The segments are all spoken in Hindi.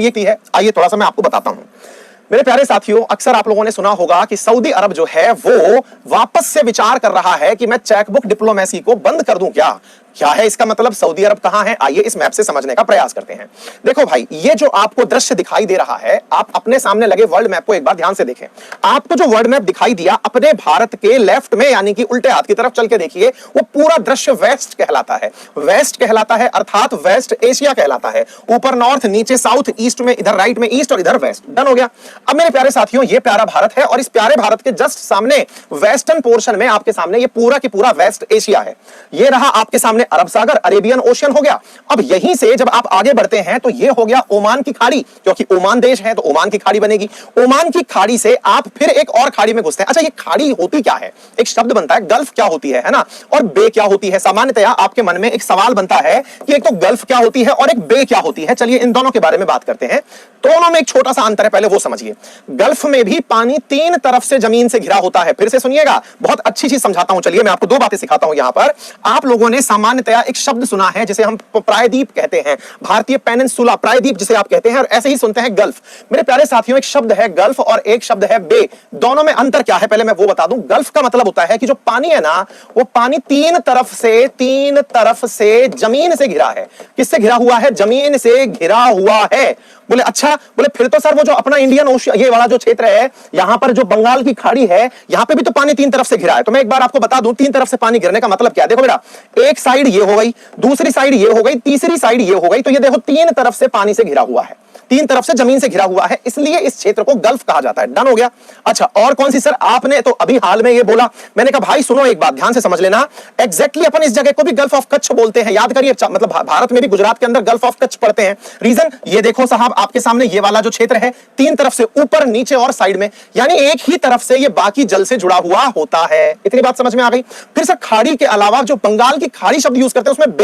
ये है, आइए थोड़ा सा मैं आपको बताता हूं। मेरे प्यारे साथियों, अक्सर आप लोगों ने सुना होगा कि सऊदी अरब जो है वो वापस से विचार कर रहा है कि मैं चेकबुक डिप्लोमेसी को बंद कर दूं। क्या है इसका मतलब? सऊदी अरब कहां है? आइए इस मैप से समझने का प्रयास करते हैं। देखो भाई, ये जो आपको दृश्य दिखाई दे रहा है, आप अपने सामने लगे वर्ल्ड मैप को एक बार ध्यान से देखें। आपको जो वर्ल्ड मैप दिखाई दिया, अपने भारत के लेफ्ट में यानी कि उल्टे हाथ की तरफ चल के देखिए, वो पूरा दृश्य वेस्ट कहलाता है। वेस्ट कहलाता है अर्थात वेस्ट एशिया कहलाता है। ऊपर नॉर्थ, नीचे साउथ, ईस्ट में, इधर राइट में ईस्ट और इधर वेस्ट। डन हो गया। अब मेरे प्यारे साथियों, ये प्यारा भारत है और इस प्यारे भारत के जस्ट सामने वेस्टर्न पोर्शन में आपके सामने ये पूरा की पूरा वेस्ट एशिया है। ये रहा आपके सामने अरब सागर, अरेबियन ओशियन हो गया। अब यहीं से जब आप आगे बढ़ते हैं तो ये हो गया ओमान की खाड़ी, क्योंकि ओमान देश है तो ओमान की खाड़ी बनेगी। ओमान की खाड़ी से आप फिर एक और खाड़ी में घुसते हैं। अच्छा, ये खाड़ी होती क्या है? एक शब्द बनता है, गल्फ क्या होती है ना, और बे क्या होती है। सामान्यतया आपके मन में एक सवाल बनता है कि एक तो गल्फ क्या होती है और एक बे क्या होती है। चलिए इन दोनों के बारे में बात करते हैं। दोनों में एक छोटा सा अंतर है, पहले वो समझिए। गल्फ में भी पानी तीन तरफ से जमीन से घिरा होता है। फिर से सुनिएगा, बहुत अच्छी चीज समझाता हूं। चलिए मैं आपको दो बातें सिखाता हूं। यहां पर आप लोगों ने सामान्यतया एक शब्द सुना है जिसे हम प्रायद्वीप कहते हैं, भारतीय पेनिनसुला, प्रायद्वीप जिसे आप कहते हैं, और ऐसे ही सुनते हैं गल्फ। मेरे प्यारे साथियों, एक शब्द है गल्फ और एक शब्द है बे। दोनों में अंतर क्या है पहले मैं वो बता दूं। गल्फ का मतलब होता है कि जो पानी है ना, वो पानी तीन तरफ से जमीन से घिरा है। किससे घिरा हुआ है? जमीन से घिरा हुआ है। बोले अच्छा, बोले फिर तो सर वो जो अपना इंडियन ओशियन, ये वाला जो क्षेत्र है, यहां पर जो बंगाल की खाड़ी है, यहां पे भी तो पानी तीन तरफ से घिरा है। तो मैं एक बार आपको बता दूं, तीन तरफ से पानी घिरने का मतलब क्या है। देखो बेटा, एक साइड ये हो गई, दूसरी साइड ये हो गई, तीसरी साइड ये हो गई। तो ये देखो तीन तरफ से पानी से घिरा हुआ है, तीन तरफ से जमीन से घिरा हुआ है, इसलिए इस क्षेत्र को गल्फ कहा जाता है। डन हो गया। अच्छा, और कौन सी सर? आपने तो अभी हाल में ये बोला। मैंने कहा भाई सुनो, एक बात ध्यान से समझ लेना। एग्जैक्टली अपन इस जगह को भी गल्फ ऑफ कच्छ बोलते हैं। याद करिए, मतलब भारत में भी गुजरात के अंदर गल्फ ऑफ कच्छ पढ़ते हैं। रीजन ये देखो साहब, आपके सामने ये वाला जो क्षेत्र है, तीन तरफ से, ऊपर नीचे और साइड में, यानी एक ही तरफ से ये बाकी जल से जुड़ा हुआ होता है। इतनी बात समझ में आ गई। फिर सर खाड़ी के अलावा जो बंगाल की खाड़ी शब्द यूज करते हैं, उसमें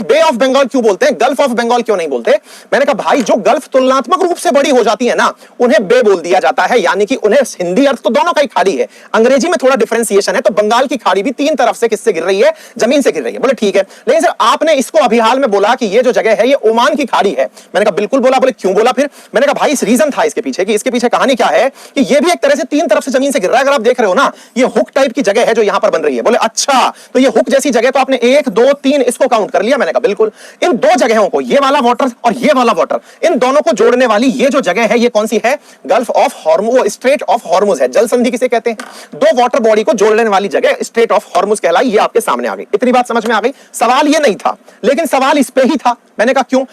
बे ऑफ बंगाल क्यों बोलते हैं, गल्फ ऑफ बंगाल क्यों नहीं बोलते? मैंने कहा भाई, जो गल्फ तुलनात्मक रूप से बड़ी हो जाती है ना, उन्हें बे बोल दिया जाता है, यानी कि उन्हें हिंदी अर्थ तो दोनों का ही खाड़ी है, अंग्रेजी में थोड़ा डिफरेंशिएशन है। तो बंगाल की खाड़ी भी तीन तरफ से किससे गिर रही है? जमीन से गिर रही है। बोले ठीक है, लेकिन सर आपने इसको अभी हाल में बोला कि ये जो जगह है ये ओमान की खाड़ी है। मैंने कहा बिल्कुल बोला। बोले क्यों बोला? फिर मैंने कहा भाई, इस रीजन था इसके पीछे, कि इसके पीछे कहानी क्या है कि ये भी एक तरह से तीन तरफ से जमीन से गिर रहा है। अगर आप देख रहे हो ना, ये हुक टाइप की जगह है जो यहां पर बन रही है। बोले अच्छा, तो ये हुक जैसी जगह, तो आपने एक दो तीन इसको काउंट कर लिया? मैंने कहा बिल्कुल। इन दो जगहों को, ये वाला वाटर और ये वाला वाटर, इन दोनों को जोड़ने वाली ये जो जगह है, ये कौन सी है? Gulf of Hormuz, straight of Hormuz है। जल संधि किसे कहते हैं? दो वाटर बॉडी को जोड़ने वाली जगह स्ट्रेट ऑफ हॉर्मुज कहलाई। ये आपके सामने आ गई। इतनी बात समझ में आ गई। सवाल ये नहीं था, लेकिन सवाल इस पे ही था। मैंने कहा क्यों?